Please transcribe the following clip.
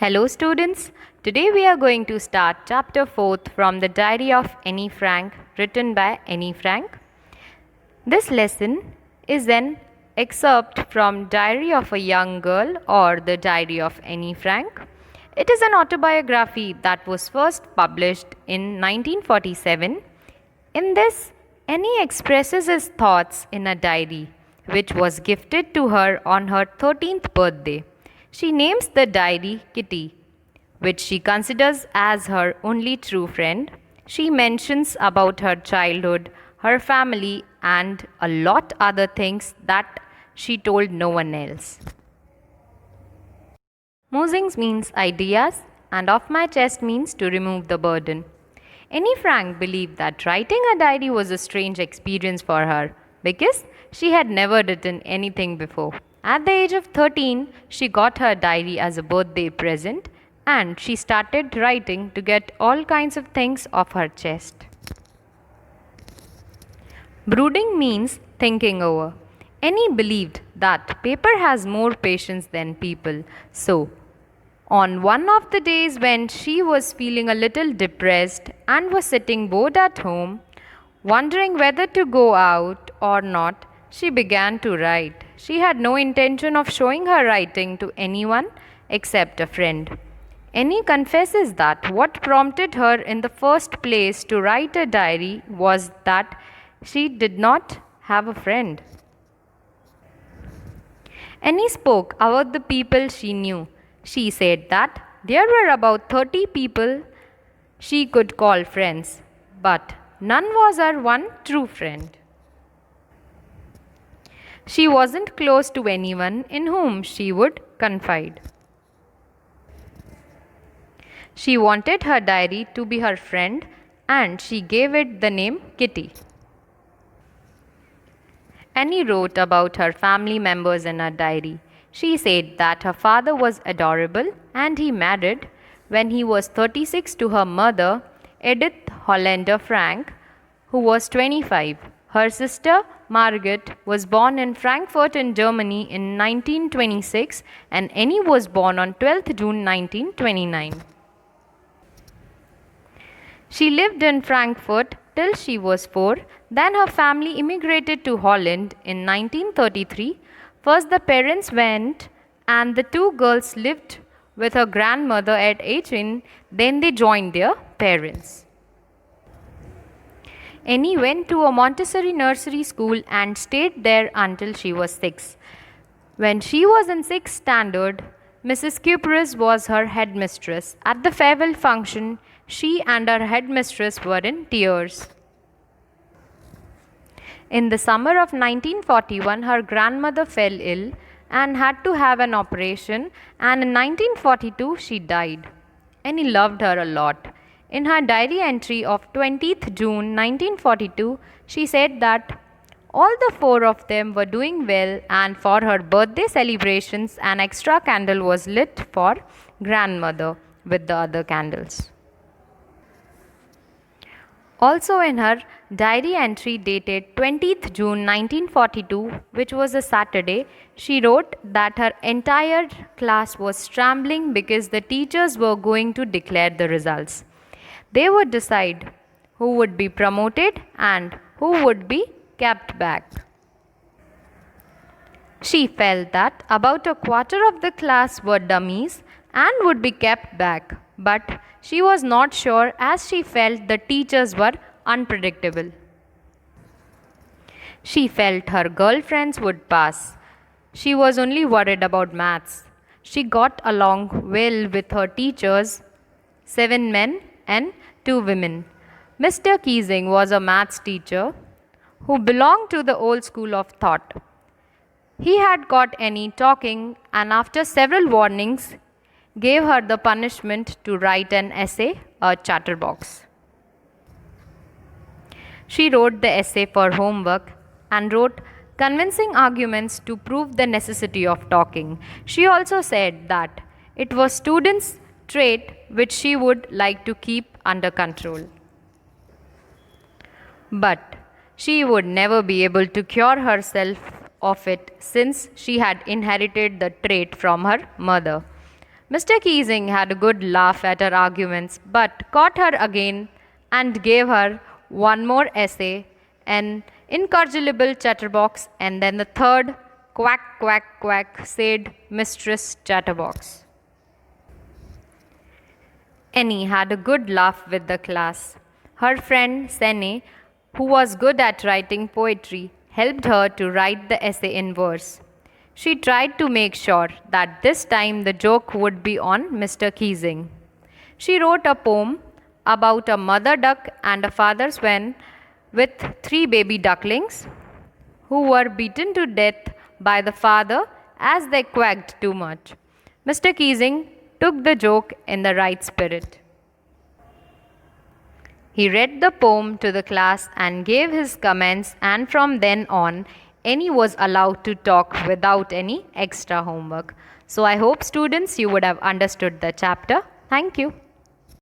Hello students, today we are going to start chapter 4th from the Diary of Annie Frank written by Annie Frank. This lesson is an excerpt from Diary of a Young Girl or the Diary of Annie Frank. It is an autobiography that was first published in 1947. In this, Annie expresses his thoughts in a diary which was gifted to her on her 13th birthday. She names the diary Kitty, which she considers as her only true friend. She mentions about her childhood, her family, and a lot other things that she told no one else. Musings means ideas, and off my chest means to remove the burden. Annie Frank believed that writing a diary was a strange experience for her because she had never written anything before. At the age of 13, she got her diary as a birthday present and she started writing to get all kinds of things off her chest. Brooding means thinking over. Annie believed that paper has more patience than people, so on one of the days when she was feeling a little depressed and was sitting bored at home, wondering whether to go out or not, she began to write. She had no intention of showing her writing to anyone except a friend. Annie confesses that what prompted her in the first place to write a diary was that she did not have a friend. Annie spoke about the people she knew. She said that there were about 30 people she could call friends, but none was her one true friend. She wasn't close to anyone in whom she would confide. She wanted her diary to be her friend and she gave it the name Kitty. Annie wrote about her family members in her diary. She said that her father was adorable and he married when he was 36 to her mother, Edith Hollander Frank, who was 25. Her sister, Margaret, was born in Frankfurt in Germany in 1926 and Annie was born on 12th June 1929. She lived in Frankfurt till she was 4. Then her family immigrated to Holland in 1933. First the parents went and the two girls lived with her grandmother at 18. Then they joined their parents. Annie went to a Montessori nursery school and stayed there until she was 6. When she was in 6th standard, Mrs. Kupris was her headmistress. At the farewell function, she and her headmistress were in tears. In the summer of 1941, her grandmother fell ill and had to have an operation, and in 1942 she died. Annie loved her a lot. In her diary entry of 20th June 1942, she said that all the 4 of them were doing well, and for her birthday celebrations an extra candle was lit for grandmother with the other candles. Also in her diary entry dated 20th June 1942, which was a Saturday, she wrote that her entire class was trembling because the teachers were going to declare the results. They would decide who would be promoted and who would be kept back. She felt that about a quarter of the class were dummies and would be kept back, but she was not sure as she felt the teachers were unpredictable. She felt her girlfriends would pass. She was only worried about maths. She got along well with her teachers, 7 men and 2 women. Mr. Keesing was a maths teacher who belonged to the old school of thought. He had caught Annie talking and after several warnings gave her the punishment to write an essay, a chatterbox. She wrote the essay for homework and wrote convincing arguments to prove the necessity of talking. She also said that it was students' trait which she would like to keep under control. But she would never be able to cure herself of it since she had inherited the trait from her mother. Mr. Keesing had a good laugh at her arguments, but caught her again and gave her one more essay, an incorrigible chatterbox, and then the third, quack, quack, quack, said Mistress Chatterbox. Annie had a good laugh with the class. Her friend Sene, who was good at writing poetry, helped her to write the essay in verse. She tried to make sure that this time the joke would be on Mr. Keesing. She wrote a poem about a mother duck and a father swan with 3 baby ducklings who were beaten to death by the father as they quacked too much. Mr. Keesing took the joke in the right spirit. He read the poem to the class and gave his comments, and from then on, Annie was allowed to talk without any extra homework. So I hope students you would have understood the chapter. Thank you.